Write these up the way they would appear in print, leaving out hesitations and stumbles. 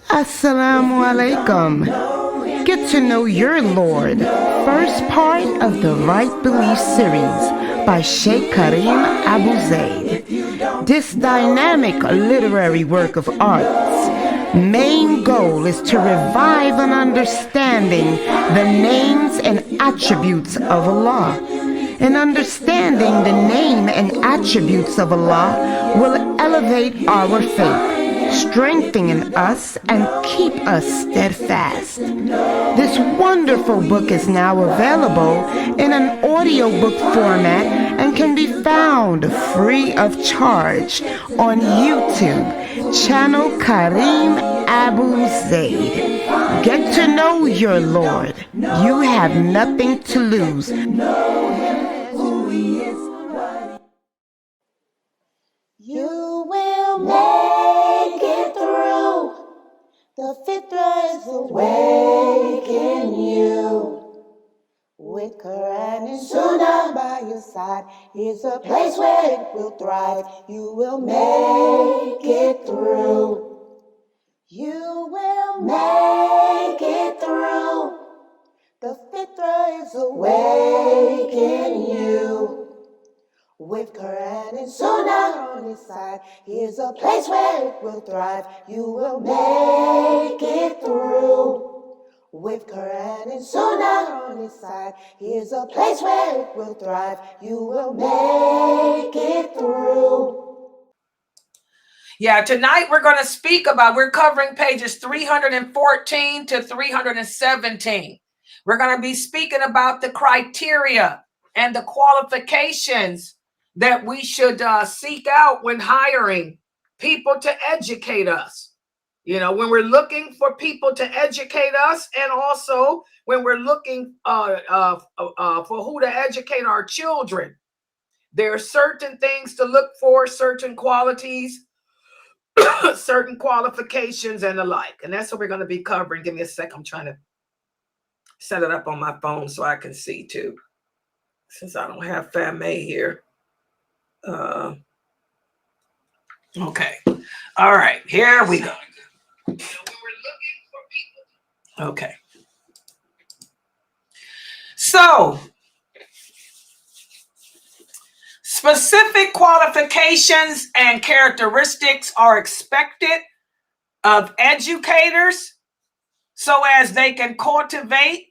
Assalamu alaikum. Get to know your Lord. First part of the Right Belief series by Sheikh Karim Abu Zaid. This dynamic literary work of art's main goal is to revive an understanding the names and attributes of Allah. And understanding the name and attributes of Allah will elevate our faith, strengthen us, and keep us steadfast. This wonderful book is now available in an audiobook format and can be found free of charge on YouTube, channel Karim Abu Zaid. Get to know your Lord. You have nothing to lose. You will make it through. The fitra is awake in you. With Quran and Sunnah by your side, here's a place where it will thrive. You will make it through. You will make it through. The fitra is awake in you. With Quran and Sunnah on his side, here's a place where it will thrive. You will make it through. With Quran and Sunnah on his side, here's a place where it will thrive. You will make it through. Yeah, tonight we're covering pages 314 to 317. We're going to be speaking about the criteria and the qualifications that we should seek out when hiring people to educate us. You know, when we're looking for people to educate us, and also when we're looking for who to educate our children. There are certain things to look for, certain qualities, certain qualifications, and the like. And that's what we're going to be covering. Give me a sec. I'm trying to set it up on my phone so I can see too, since I don't have Fame here. Okay. All right. Here we go. Okay. So, specific qualifications and characteristics are expected of educators so as they can cultivate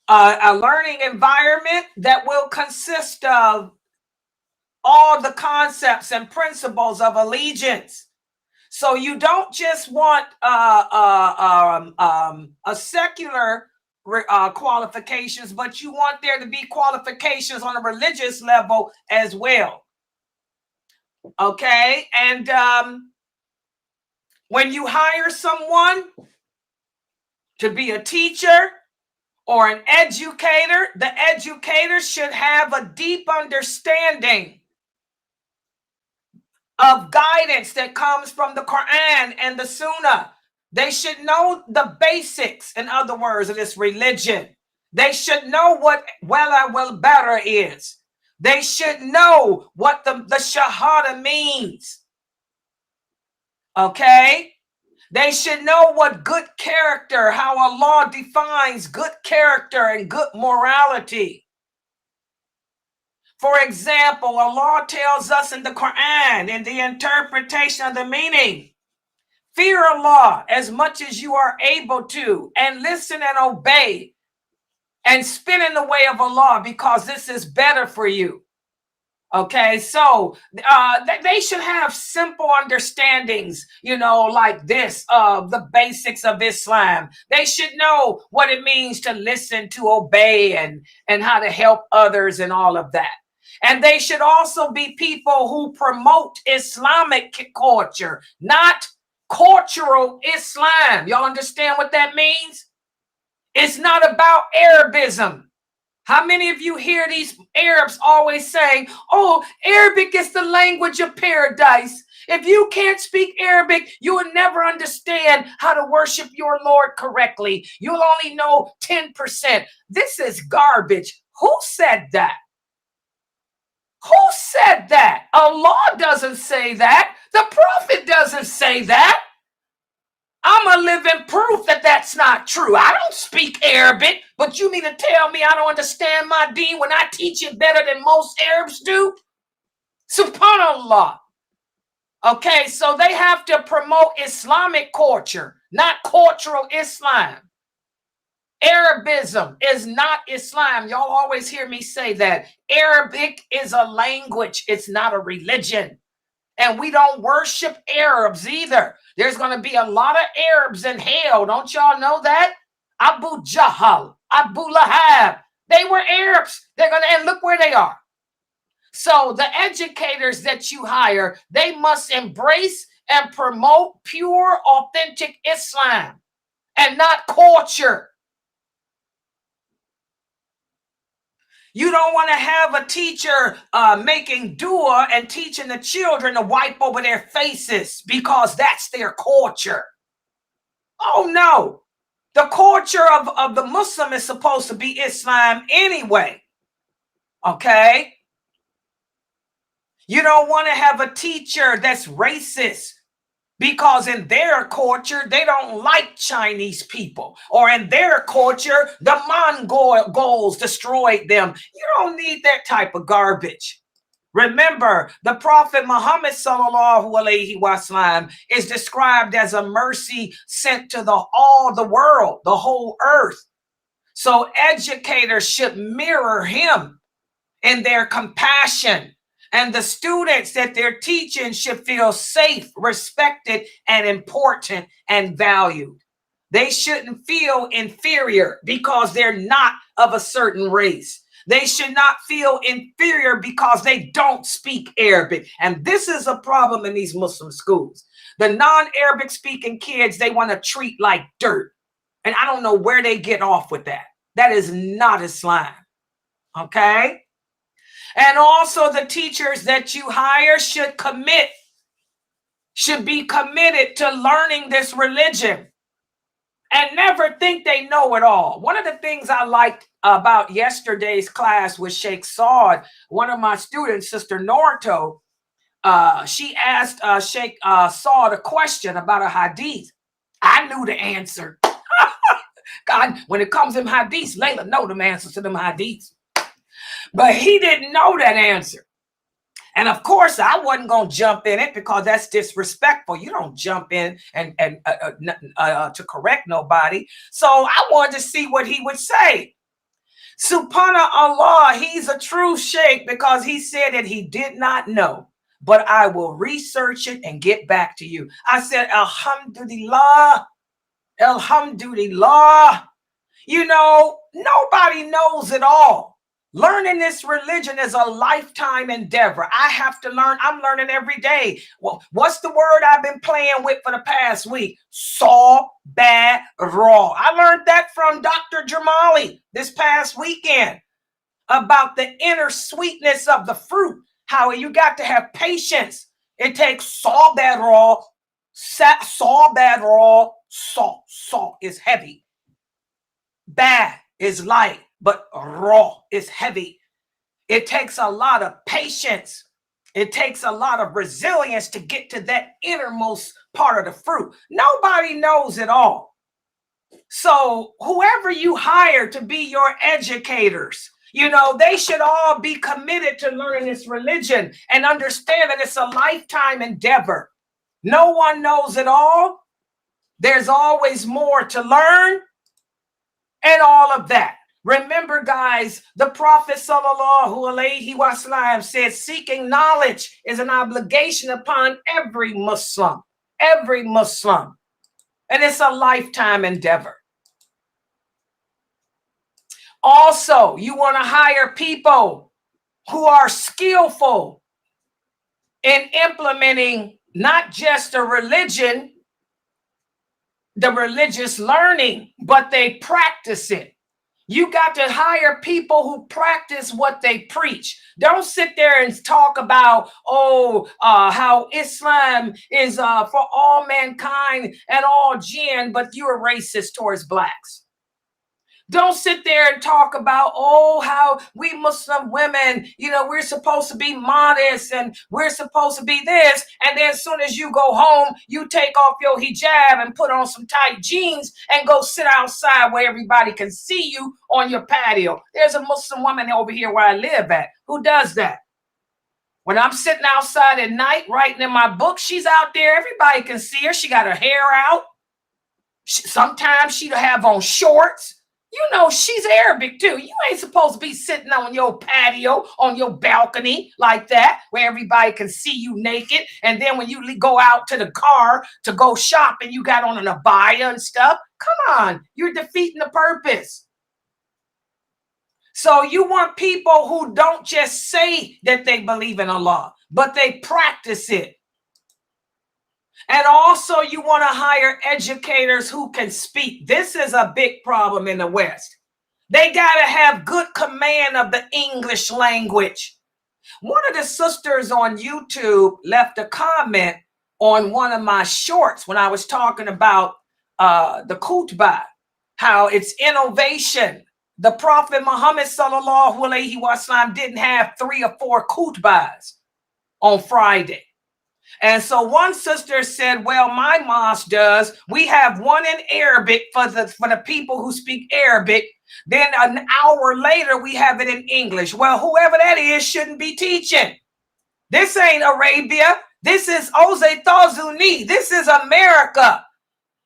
a learning environment that will consist of all the concepts and principles of allegiance. So you don't just want a secular qualifications, but you want there to be qualifications on a religious level as well. Okay, and when you hire someone to be a teacher or an educator, the educator should have a deep understanding of guidance that comes from the Quran and the Sunnah. They should know the basics, in other words, of this religion. They should know what wal Bara is. They should know what the Shahada means. Okay? They should know what good character, how Allah defines good character and good morality. For example, Allah tells us in the Quran, in the interpretation of the meaning, fear Allah as much as you are able to, and listen and obey, and spin in the way of Allah, because this is better for you. Okay, so they should have simple understandings, you know, like this, of the basics of Islam. They should know what it means to listen, to obey, and how to help others and all of that. And they should also be people who promote Islamic culture, not cultural Islam. Y'all understand what that means? It's not about Arabism. How many of you hear these Arabs always saying, oh, Arabic is the language of paradise. If you can't speak Arabic, you will never understand how to worship your Lord correctly. You'll only know 10%. This is garbage. Who said that? Who said that? Allah doesn't say that. The Prophet doesn't say that. living proof that that's not true. I don't speak Arabic, but you mean to tell me I don't understand my deen when I teach it better than most Arabs do? Subhanallah. Okay, so they have to promote Islamic culture, not cultural Islam. Arabism is not Islam. Y'all always hear me say that. Arabic is a language. It's not a religion. And we don't worship Arabs either. There's going to be a lot of Arabs in hell. Don't y'all know that? Abu Jahl, Abu Lahab, they were Arabs. They're going to, and look where they are. So the educators that you hire, they must embrace and promote pure, authentic Islam and not culture. You don't want to have a teacher making dua and teaching the children to wipe over their faces because that's their culture. Oh, no. The culture of the Muslim is supposed to be Islam anyway. Okay? You don't want to have a teacher that's racist because in their culture, they don't like Chinese people. Or in their culture, the Mongols destroyed them. You don't need that type of garbage. Remember, the Prophet Muhammad sallallahu alaihi wasallam is described as a mercy sent to all the world, the whole earth. So educators should mirror him in their compassion. And the students that they're teaching should feel safe, respected, and important and valued. They shouldn't feel inferior because they're not of a certain race. They should not feel inferior because they don't speak Arabic. And this is a problem in these Muslim schools. The non-Arabic speaking kids, they want to treat like dirt. And I don't know where they get off with that. That is not Islam. Okay? And also the teachers that you hire should be committed to learning this religion and never think they know it all. One of the things I liked about yesterday's class with Sheikh Saud, one of my students, Sister Norto, she asked Sheikh Saud a question about a hadith. I knew the answer. God, when it comes to hadiths, Layla know them answers to them hadiths. But he didn't know that answer. And of course, I wasn't going to jump in it because that's disrespectful. You don't jump in and to correct nobody. So I wanted to see what he would say. Subhanallah, he's a true sheikh because he said that he did not know. But I will research it and get back to you. I said, Alhamdulillah, Alhamdulillah. You know, nobody knows it all. Learning this religion is a lifetime endeavor. I have to learn. I'm learning every day. Well, what's the word I've been playing with for the past week? Saw, bad, raw. I learned that from Dr. Jamali this past weekend about the inner sweetness of the fruit. How you got to have patience. It takes saw, bad, raw. Saw, bad, raw. Saw is heavy. Bad is light. But raw is heavy. It takes a lot of patience. It takes a lot of resilience to get to that innermost part of the fruit. Nobody knows it all. So whoever you hire to be your educators, you know, they should all be committed to learning this religion and understand that it's a lifetime endeavor. No one knows it all. There's always more to learn and all of that. Remember, guys, the Prophet sallallahu alaihi wasallam said seeking knowledge is an obligation upon every Muslim, and it's a lifetime endeavor. Also, you want to hire people who are skillful in implementing not just a religion, the religious learning, but they practice it. You got to hire people who practice what they preach. Don't sit there and talk about, how Islam is for all mankind and all jinn, but you're racist towards blacks. Don't sit there and talk about, oh, how we Muslim women, we're supposed to be modest and we're supposed to be this. And then as soon as you go home, you take off your hijab and put on some tight jeans and go sit outside where everybody can see you on your patio. There's a Muslim woman over here where I live at who does that. When I'm sitting outside at night writing in my book, she's out there. Everybody can see her. She got her hair out. Sometimes she'll have on shorts. She's Arabic too. You ain't supposed to be sitting on your patio, on your balcony like that, where everybody can see you naked. And then when you go out to the car to go shopping, you got on an abaya and stuff. Come on, you're defeating the purpose. So you want people who don't just say that they believe in Allah, but they practice it. And also you want to hire educators who can speak. This is a big problem in the West. They got to have good command of the English language. One of the sisters on YouTube left a comment on one of my shorts when I was talking about the khutbah, how it's innovation. The Prophet Muhammad sallallahu alaihi wasallam didn't have 3 or 4 khutbahs on Friday. And so one sister said, well, my mosque does. We have one in Arabic for the people who speak Arabic. Then an hour later, we have it in English. Well, whoever that is shouldn't be teaching. This ain't Arabia. This is Oze Tazuni. This is America.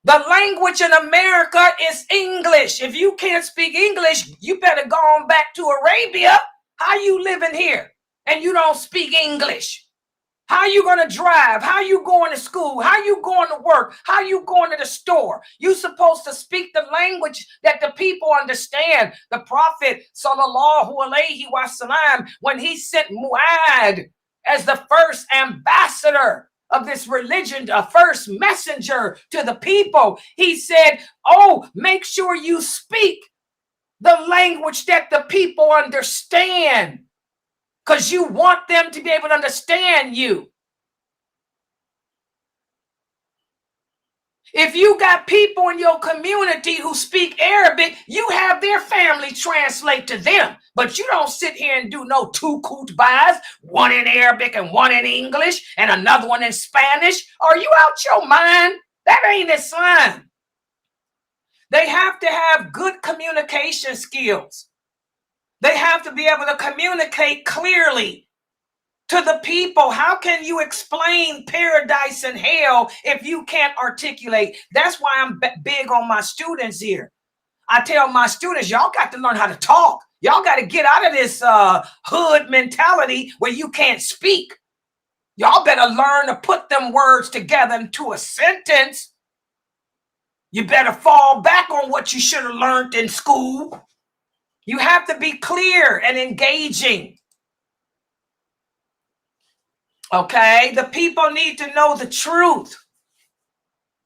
The language in America is English. If you can't speak English, you better go on back to Arabia. How you living here and you don't speak English? How you going to drive? How you going to school? How you going to work? How you going to the store? You supposed to speak the language that the people understand. The Prophet sallallahu alaihi wasallam, when he sent Mu'ad as the first ambassador of this religion, a first messenger to the people, he said, oh, make sure you speak the language that the people understand, because you want them to be able to understand you. If you got people in your community who speak Arabic, you have their family translate to them. But you don't sit here and do no 2 khutbahs, one in Arabic and one in English and another one in Spanish. Are you out your mind? That ain't Islam. They have to have good communication skills. They have to be able to communicate clearly to the people. How can you explain paradise and hell if you can't articulate? That's why I'm big on my students here. I tell my students, y'all got to learn how to talk. Y'all got to get out of this hood mentality where you can't speak. Y'all better learn to put them words together into a sentence. You better fall back on what you should have learned in school. You have to be clear and engaging. Okay, the people need to know the truth.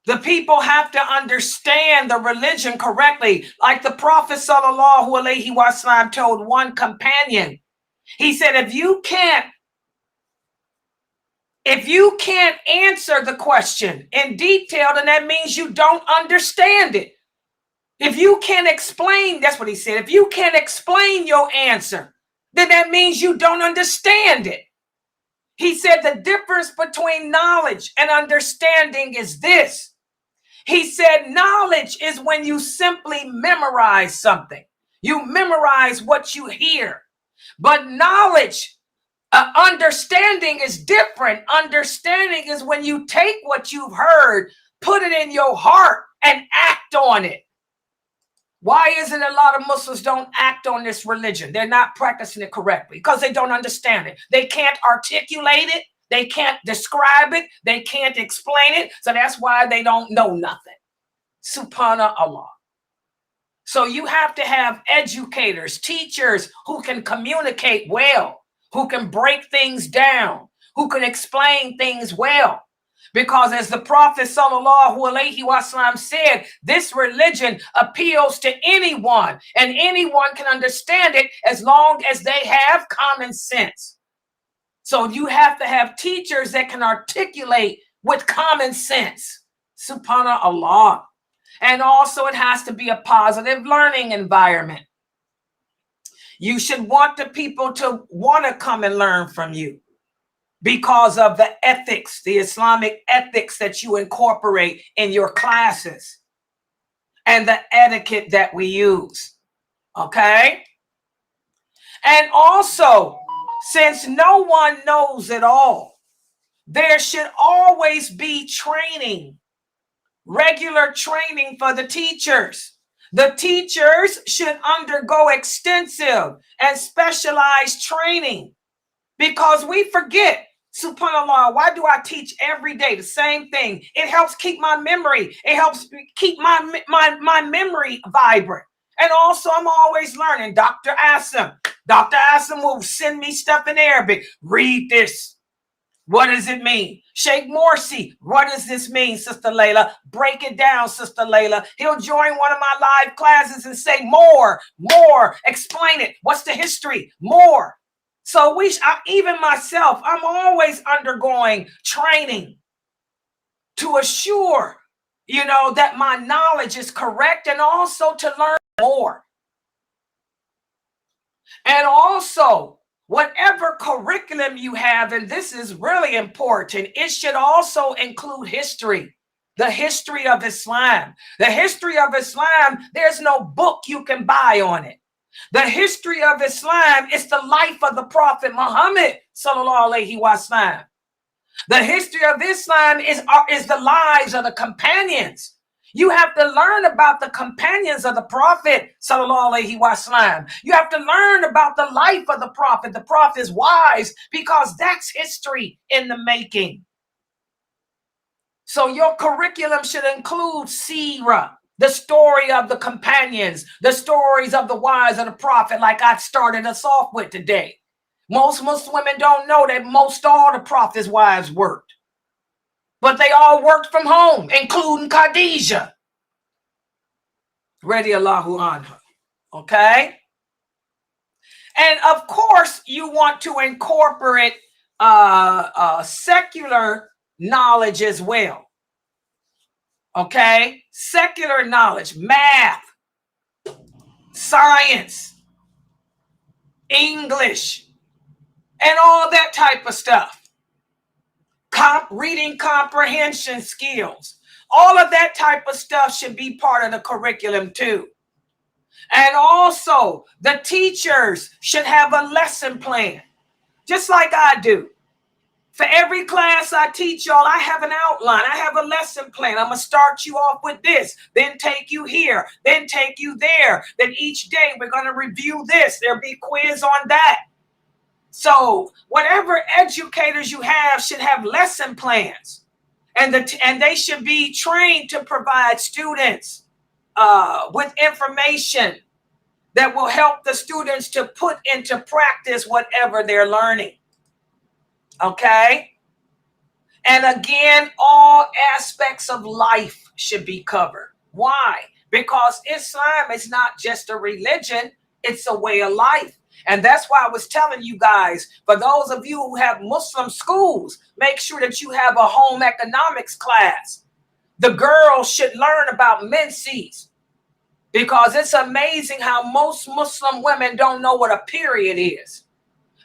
The people have to understand the religion correctly. Like the Prophet sallallahu alaihi wasallam told one companion, he said, if you can't answer the question in detail, then that means you don't understand it. If you can't explain, that's what he said, if you can't explain your answer, then that means you don't understand it. He said the difference between knowledge and understanding is this. He said knowledge is when you simply memorize something. You memorize what you hear. But knowledge, understanding is different. Understanding is when you take what you've heard, put it in your heart, and act on it. Why is it a lot of Muslims don't act on this religion? They're not practicing it correctly because they don't understand it. They can't articulate it. They can't describe it. They can't explain it. So that's why they don't know nothing. Subhanallah. So you have to have educators, teachers who can communicate well, who can break things down, who can explain things well. Because as the Prophet sallallahu alaihi wasallam said, this religion appeals to anyone, and anyone can understand it as long as they have common sense. So you have to have teachers that can articulate with common sense. Subhanallah. And also it has to be a positive learning environment. You should want the people to want to come and learn from you because of the ethics, the Islamic ethics that you incorporate in your classes and the etiquette that we use. Okay? And also, since no one knows it all, there should always be training, regular training for the teachers. The teachers should undergo extensive and specialized training because we forget. SubhanAllah, why do I teach every day the same thing? It helps keep my memory. It helps keep my memory vibrant. And also, I'm always learning. Dr. Asim will send me stuff in Arabic. Read this. What does it mean? Sheikh Morsi, what does this mean, Sister Layla? Break it down, Sister Layla. He'll join one of my live classes and say more, explain it. What's the history? More. So even myself, I'm always undergoing training to assure, that my knowledge is correct and also to learn more. And also, whatever curriculum you have, and this is really important, it should also include history, the history of Islam. The history of Islam, there's no book you can buy on it. The history of Islam is the life of the Prophet Muhammad, sallallahu alaihi wasallam. The history of Islam is the lives of the companions. You have to learn about the companions of the Prophet, sallallahu alaihi wasallam. You have to learn about the life of the Prophet's wives, because that's history in the making. So your curriculum should include seerah, the story of the companions, the stories of the wives of the Prophet, like I started us off with today. Most Muslim women don't know that all the Prophet's wives worked. But they all worked from home, including Khadijah, radiyallahu anha. Okay? And of course, you want to incorporate secular knowledge as well. Okay? Secular knowledge, math, science, English, and all that type of stuff. Reading comprehension skills. All of that type of stuff should be part of the curriculum too. And also, the teachers should have a lesson plan, just like I do. For every class I teach y'all, I have an outline. I have a lesson plan. I'm going to start you off with this, then take you here, then take you there. Then each day we're going to review this. There'll be quiz on that. So whatever educators you have should have lesson plans. And they should be trained to provide students with information that will help the students to put into practice whatever they're learning. Okay? And again, all aspects of life should be covered. Why? Because Islam is not just a religion, it's a way of life. And that's why I was telling you guys, for those of you who have Muslim schools, make sure that you have a home economics class. The girls should learn about menses, because it's amazing how most Muslim women don't know what a period is.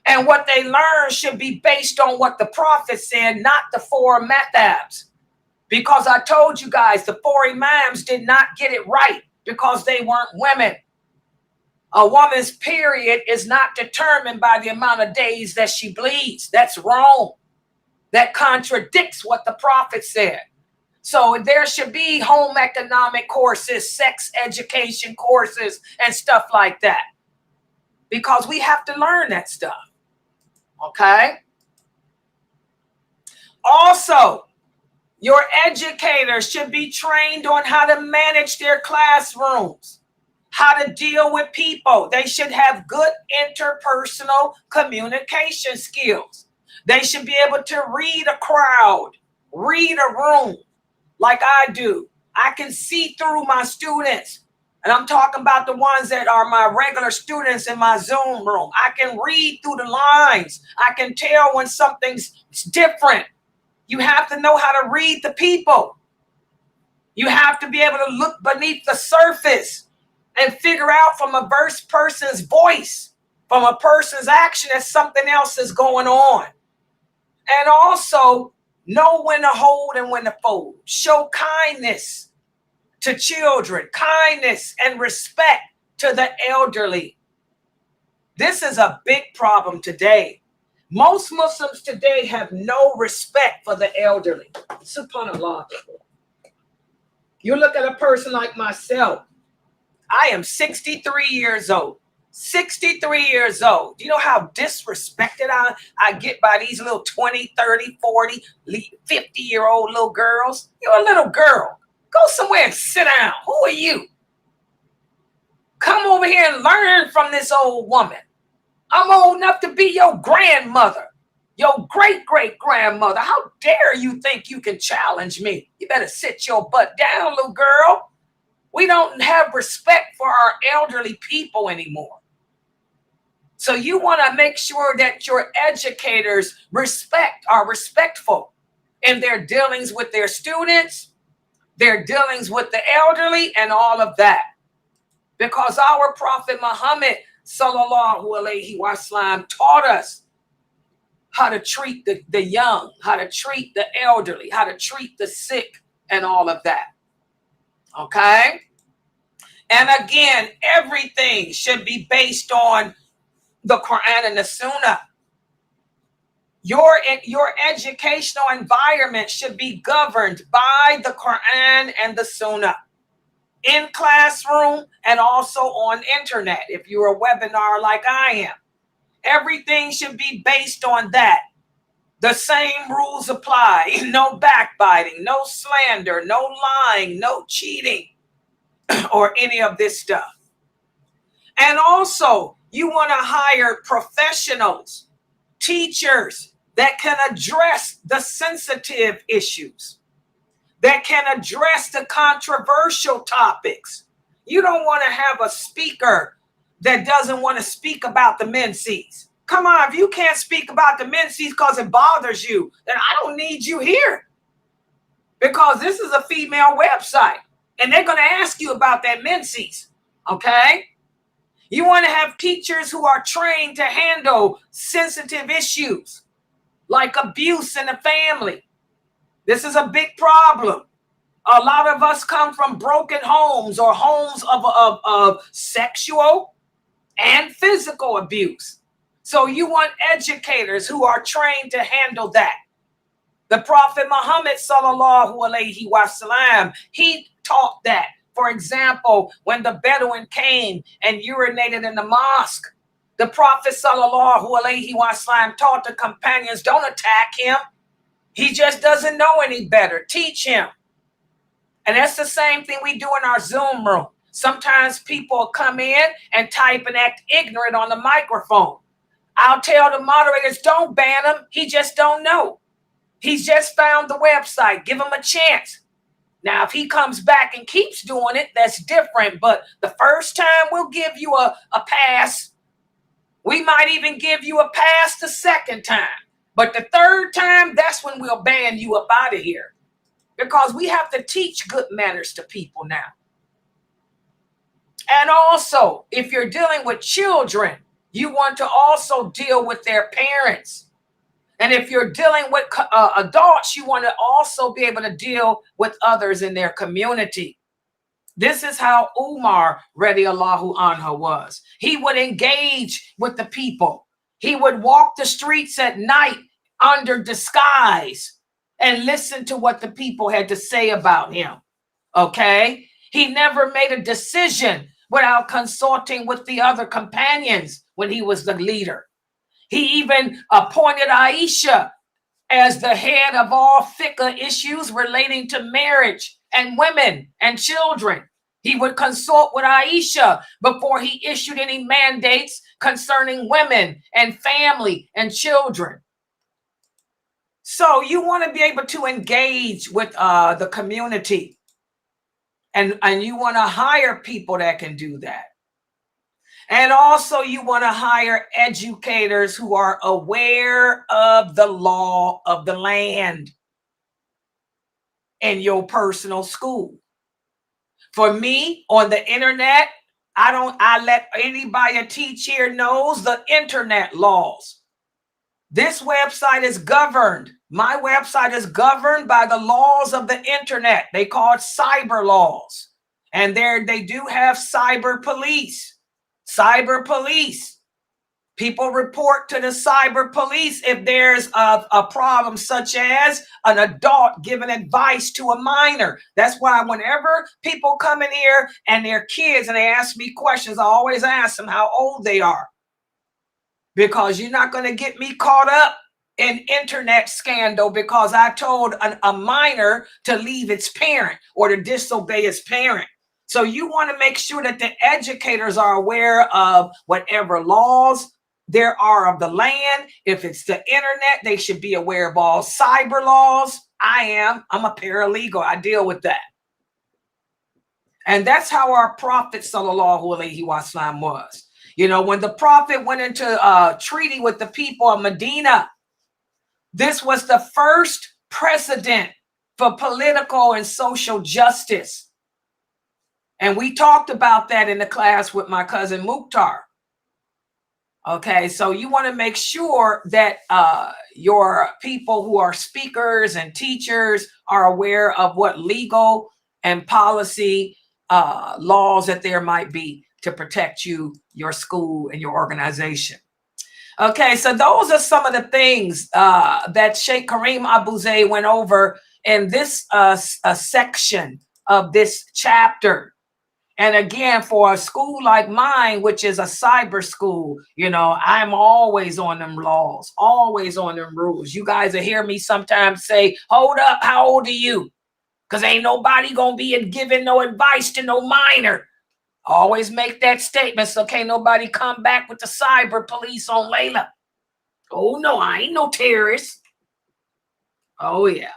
And what they learn should be based on what the Prophet said, not the four madhabs. Because I told you guys, the four imams did not get it right because they weren't women. A woman's period is not determined by the amount of days that she bleeds. That's wrong. That contradicts what the Prophet said. So there should be home economic courses, sex education courses, and stuff like that. Because we have to learn that stuff. Okay? Also, your educators should be trained on how to manage their classrooms, how to deal with people. They should have good interpersonal communication skills. They should be able to read a crowd, read a room like I do. I can see through my students. And I'm talking about the ones that are my regular students in my Zoom room. I can read through the lines. I can tell when something's different. You have to know how to read the people. You have to be able to look beneath the surface and figure out from a person's voice, from a person's action, that something else is going on. And also know when to hold and when to fold. Show kindness to children, kindness and respect to the elderly. This is a big problem today. Most Muslims today have no respect for the elderly. SubhanAllah. You look at a person like myself. I am 63 years old. 63 years old. Do you know how disrespected I get by these little 20, 30, 40, 50-year-old little girls? You're a little girl. Go somewhere and sit down. Who are you? Come over here and learn from this old woman. I'm old enough to be your grandmother, your great-great-grandmother. How dare you think you can challenge me? You better sit your butt down, little girl. We don't have respect for our elderly people anymore. So you want to make sure that your educators are respectful in their dealings with their students, their dealings with the elderly, and all of that. Because our Prophet Muhammad sallallahu alaihi wasallam taught us how to treat the young, how to treat the elderly, how to treat the sick, and all of that. Okay? And again, everything should be based on the Quran and the Sunnah. Your educational environment should be governed by the Quran and the Sunnah. In classroom and also on internet, if you're a webinar like I am. Everything should be based on that. The same rules apply. No backbiting, no slander, no lying, no cheating, or any of this stuff. And also, you want to hire professionals, teachers that can address the sensitive issues, that can address the controversial topics. You don't want to have a speaker that doesn't want to speak about the menses. Come on, if you can't speak about the menses because it bothers you, then I don't need you here. Because this is a female website, and they're going to ask you about that menses, okay? You want to have teachers who are trained to handle sensitive issues, like abuse in the family. This is a big problem. A lot of us come from broken homes or homes of sexual and physical abuse. So you want educators who are trained to handle that. The Prophet Muhammad sallallahu alaihi wasallam, he taught that. For example, when the Bedouin came and urinated in the mosque, the Prophet sallallahu alaihi wasallam taught the companions, don't attack him. He just doesn't know any better. Teach him. And that's the same thing we do in our Zoom room. Sometimes people come in and type and act ignorant on the microphone. I'll tell the moderators, don't ban him. He just don't know. He's just found the website. Give him a chance. Now, if he comes back and keeps doing it, that's different. But the first time, we'll give you a pass. We might even give you a pass the second time. But the third time, that's when we'll ban you up out of here. Because we have to teach good manners to people now. And also, if you're dealing with children, you want to also deal with their parents. And if you're dealing with adults, you want to also be able to deal with others in their community. This is how Umar radiallahu anhu was. He would engage with the people. He would walk the streets at night under disguise and listen to what the people had to say about him. Okay? He never made a decision without consulting with the other companions when he was the leader. He even appointed Aisha as the head of all fiqh issues relating to marriage and women and children. He would consult with Aisha before he issued any mandates concerning women and family and children. So you want to be able to engage with the community. And you want to hire people that can do that. And also you want to hire educators who are aware of the law of the land in your personal school. For me, on the internet, I let anybody teach here knows the internet laws. This website is governed. My website is governed by the laws of the internet. They call it cyber laws. And they do have cyber police. Cyber police. People report to the cyber police if there's a problem, such as an adult giving advice to a minor. That's why whenever people come in here and they're kids and they ask me questions, I always ask them how old they are. Because you're not going to get me caught up in internet scandal because I told a minor to leave its parent or to disobey its parent. So you want to make sure that the educators are aware of whatever laws there are of the land. If it's the internet, they should be aware of all cyber laws. I'm a paralegal. I deal with that. And that's how our Prophet sallallahu alaihi wasallam was. You know, when the Prophet went into a treaty with the people of Medina, this was the first precedent for political and social justice. And we talked about that in the class with my cousin Mukhtar. Okay, so you want to make sure that your people who are speakers and teachers are aware of what legal and policy laws that there might be to protect you, your school, and your organization. Okay, so those are some of the things that Sheikh Kareem Abu Zayd went over in this section of this chapter. And again, for a school like mine, which is a cyber school, you know, I'm always on them laws, always on them rules. You guys will hear me sometimes say, hold up, how old are you? Because ain't nobody going to be giving no advice to no minor. Always make that statement so can't nobody come back with the cyber police on Layla. Oh, no, I ain't no terrorist. Oh, yeah.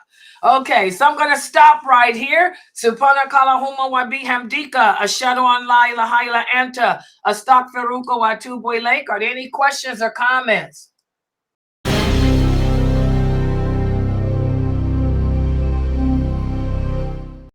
Okay, so I'm going to stop right here. Subhanakallahumma wa bihamdika ashhadu an la ilaha illa anta astaghfiruka wa atubu ilaik. Are there any questions or comments?